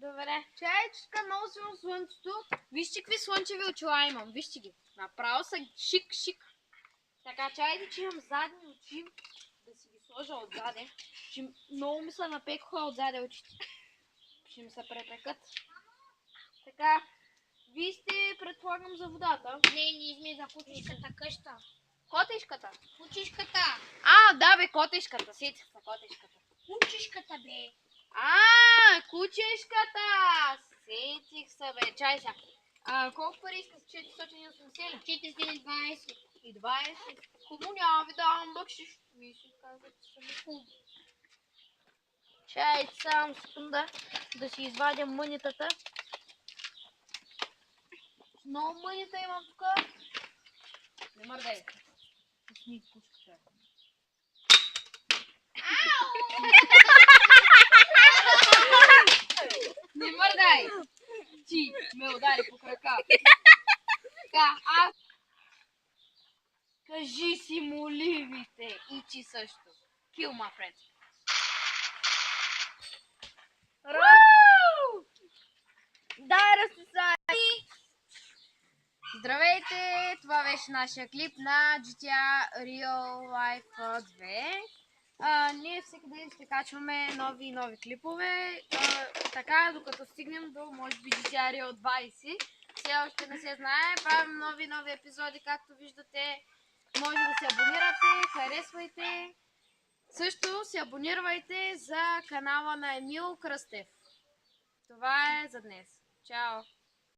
Добре. Чайчка, много силно слънцето. Вижте какви слънчеви очила имам. Вижте ги. Направо са шик. Така, чайде, че имам задни очи. Да си ги сложа отзаде. Че много ми се напекоха отзаде очите. Ще ми се препекат. Така, вие сте, предполагам, за водата. Не, ние сме за кучишката къща. Котешката? Кучишката. Да бе, котешката. Сетих се, котешката. Кучишката бе. Кучешката! Сетих се, бе. Чай сега. Колко пари искаш? 480 ли? 420. И 20. Кому няма ви давам бъкшиш? Вие си казвате, че ми хубаво. Чай, само секунда да си извадя мънитата. Много мънита имам тук. Не мърдай. Пусни пушката. Не мърдай! Ти ме удари по крака. Така, кажи си моливите и ти също. Kill my friend. Дай разписание! Здравейте! Това беше нашия клип на GTA Real Life 2. Ние всеки ден ще качваме нови клипове. Така, докато стигнем до, може би, GTA Real 20. Все още не се знае. Правим нови епизоди, както виждате. Може да се абонирате, харесвайте. Също се абонирайте за канала на Емил Кръстев. Това е за днес. Чао!